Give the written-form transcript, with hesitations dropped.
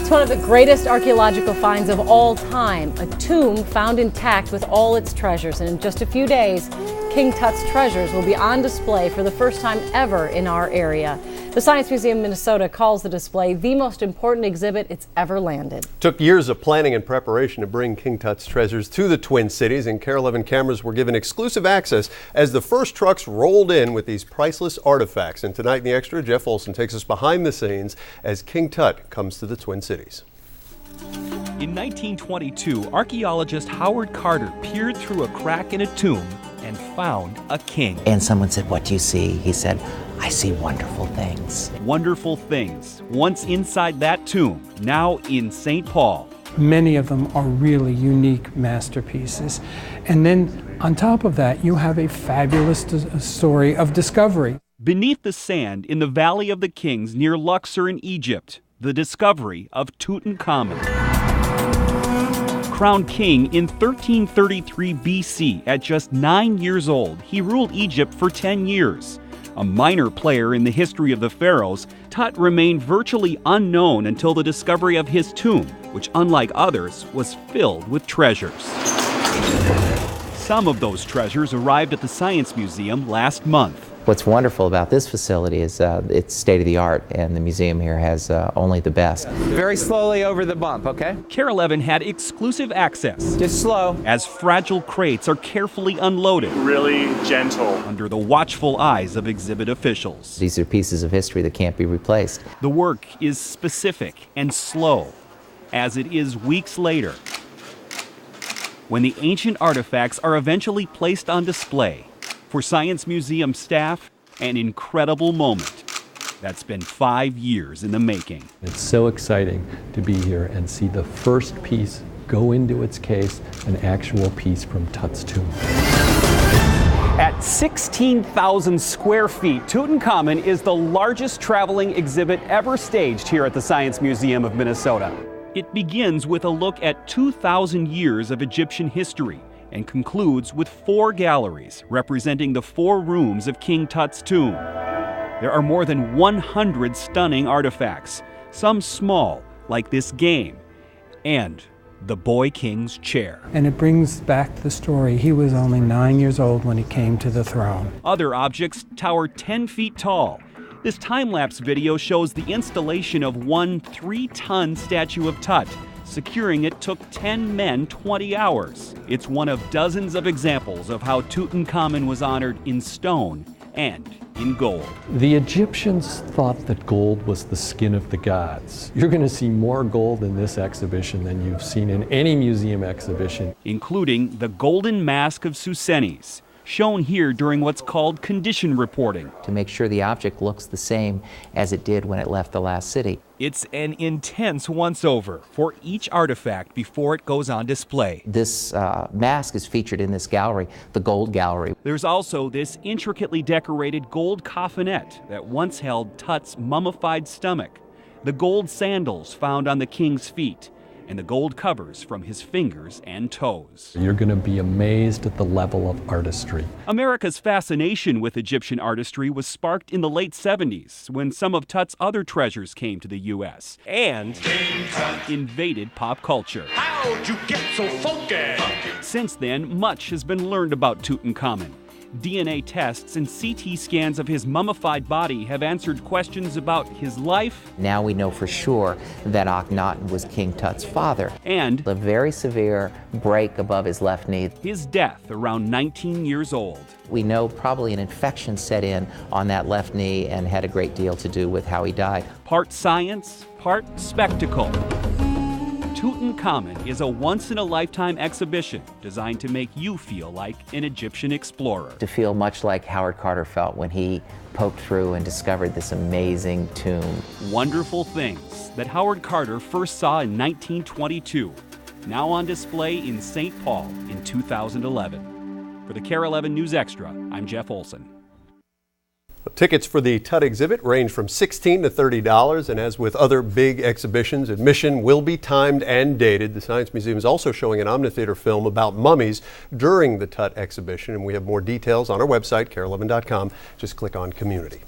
It's one of the greatest archaeological finds of all time, a tomb found intact with all its treasures. And in just a few days, King Tut's treasures will be on display for the first time ever in our area. The Science Museum of Minnesota calls the display the most important exhibit it's ever landed. Took years of planning and preparation to bring King Tut's treasures to the Twin Cities, and KARE 11 cameras were given exclusive access as the first trucks rolled in with these priceless artifacts. And tonight in the Extra, Jeff Olson takes us behind the scenes as King Tut comes to the Twin Cities. In 1922, archaeologist Howard Carter peered through a crack in a tomb and found a king. And someone said, "What do you see?" He said, "I see wonderful things." Wonderful things. Once inside that tomb, now in St. Paul. Many of them are really unique masterpieces. And then on top of that, you have a fabulous story of discovery. Beneath the sand in the Valley of the Kings near Luxor in Egypt, the discovery of Tutankhamun. Crowned king in 1333 BC at just 9 years old, he ruled Egypt for 10 years. A minor player in the history of the pharaohs, Tut remained virtually unknown until the discovery of his tomb, which, unlike others, was filled with treasures. Some of those treasures arrived at the Science Museum last month. What's wonderful about this facility is it's state-of-the-art, and the museum here has only the best. Very slowly over the bump, okay? KARE 11 had exclusive access. Just slow. As fragile crates are carefully unloaded. Really gentle. Under the watchful eyes of exhibit officials. These are pieces of history that can't be replaced. The work is specific and slow, as it is weeks later, when the ancient artifacts are eventually placed on display. For Science Museum staff, an incredible moment that's been 5 years in the making. It's so exciting to be here and see the first piece go into its case, an actual piece from Tut's tomb. At 16,000 square feet, Tutankhamun is the largest traveling exhibit ever staged here at the Science Museum of Minnesota. It begins with a look at 2,000 years of Egyptian history, and concludes with 4 galleries representing the 4 rooms of King Tut's tomb. There are more than 100 stunning artifacts, some small, like this game, and the Boy King's chair. And it brings back the story. He was only 9 years old when he came to the throne. Other objects tower 10 feet tall. This time-lapse video shows the installation of one 3-ton statue of Tut. Securing it took 10 men 20 hours. It's one of dozens of examples of how Tutankhamun was honored in stone and in gold. The Egyptians thought that gold was the skin of the gods. You're going to see more gold in this exhibition than you've seen in any museum exhibition. Including the Golden Mask of Susenes, shown here during what's called condition reporting. To make sure the object looks the same as it did when it left the last city. It's an intense once-over for each artifact before it goes on display. This mask is featured in this gallery, the Gold Gallery. There's also this intricately decorated gold coffinette that once held Tut's mummified stomach, the gold sandals found on the king's feet, and the gold covers from his fingers and toes. You're going to be amazed at the level of artistry. America's fascination with Egyptian artistry was sparked in the late 70s when some of Tut's other treasures came to the U.S. and invaded pop culture. How'd you get so funky? Since then, much has been learned about Tutankhamun. DNA tests and CT scans of his mummified body have answered questions about his life. Now we know for sure that Akhenaten was King Tut's father. And a very severe break above his left knee. His death around 19 years old. We know probably an infection set in on that left knee and had a great deal to do with how he died. Part science, part spectacle. Tutankhamun is a once-in-a-lifetime exhibition designed to make you feel like an Egyptian explorer. To feel much like Howard Carter felt when he poked through and discovered this amazing tomb. Wonderful things that Howard Carter first saw in 1922, now on display in St. Paul in 2011. For the KARE 11 News Extra, I'm Jeff Olson. Tickets for the Tut exhibit range from $16 to $30, and as with other big exhibitions, admission will be timed and dated. The Science Museum is also showing an Omnitheater film about mummies during the Tut exhibition, and we have more details on our website, KARE11.com. Just click on Community.